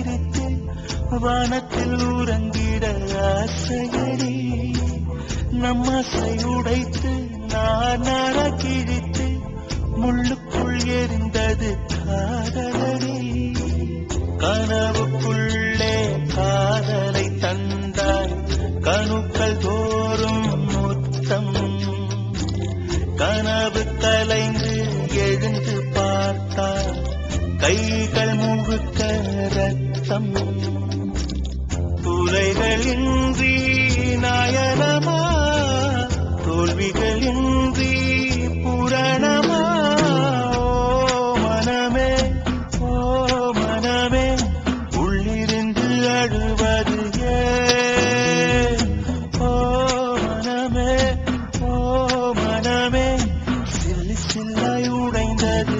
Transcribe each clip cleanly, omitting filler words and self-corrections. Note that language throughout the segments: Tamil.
சிரித்து வானத்தில் உறங்கிட ஆசையடி நம்மசை உடைத்து நானார கிழித்து முள்ளுக்குள் எரிந்தது காதலடி கனவுக்குள்ளே காதலை தந்தாய் கணுக்கள் தோறும் முத்தம் கனவு கலைந்து எழுந்து பார்த்தால் கைகள் முழுக்க ரத்தம் துளைகளின்றி நயனமா தோல்விகளின்றி புரணமா ஓ மனமே உள்ளிருந்து அழுவது ஏன் ஓ மனமே சில்லு சில்லாய் உடைந்தது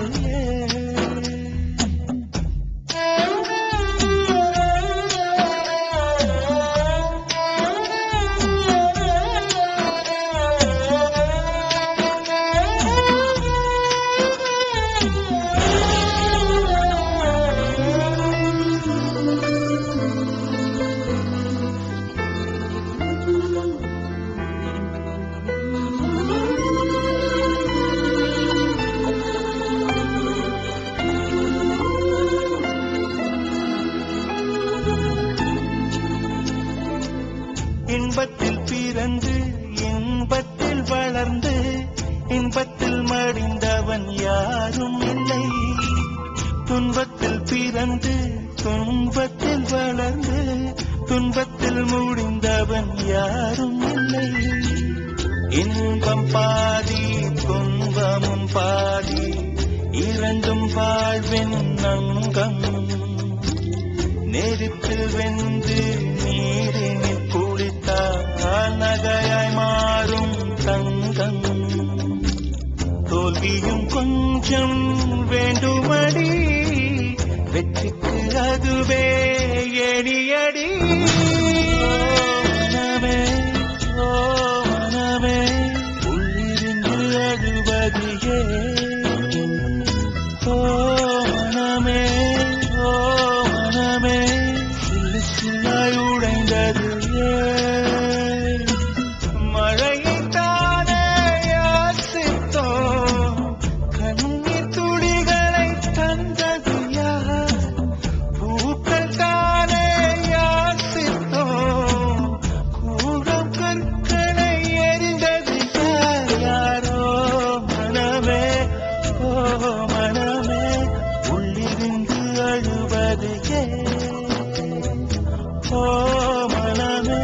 இன்பத்தில் பிறந்து இன்பத்தில் வளர்ந்து இன்பத்தில் மடிந்தவன் யாரும் இல்லை துன்பத்தில் பிறந்து துன்பத்தில் வளர்ந்து துன்பத்தில் முடிந்தவன் யாரும் இல்லை இன்பம் பாதி துன்பமும் பாதி இரண்டும் வாழ்வின் அங்கம் நெருப்பில் வெந்து நீரினில் குளித்தால் நகையாய் மாறும் தங்கம் தோல்வியும் கொஞ்சம் வேண்டுமடி வெற்றிக்கு அதுவே எணியடி மனமே உள்ளிருந்து அழுவது ஏன் ஓ மனமே சில்லு சில்லாய் உடைந்தது ஏன் மழையை தானே யாசித்தோம் கண்ணீர் துளிகளை தந்தது யார் பூக்கள் தானே யாசித்தோம் கூடம் கற்களை எரிந்தது யாரோ மனமே உள்ளிருந்து அழுவது ஏன் ஓ மனமே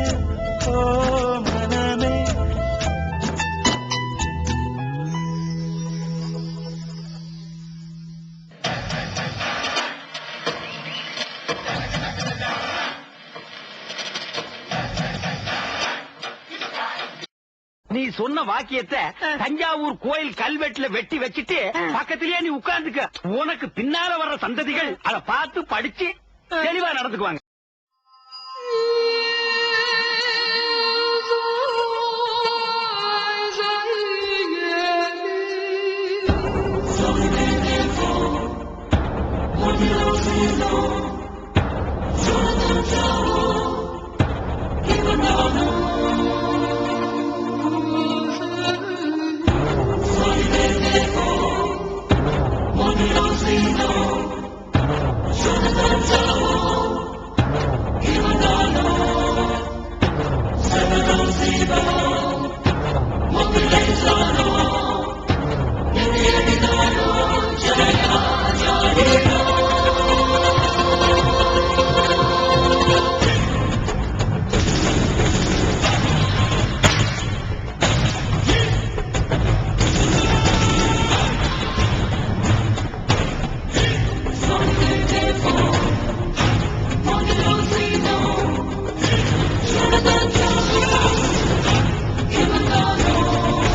நீ சொன்ன வாக்கியத்தை தஞ்சாவூர் கோயில் கல்வெட்டுல வெட்டி வச்சிட்டு பக்கத்திலேயே நீ உட்கார்ந்துக்க உனக்கு பின்னால வர்ற சந்ததிகள் அதை பார்த்து படிச்சு தெளிவா நடந்துக்குவாங்க. What do you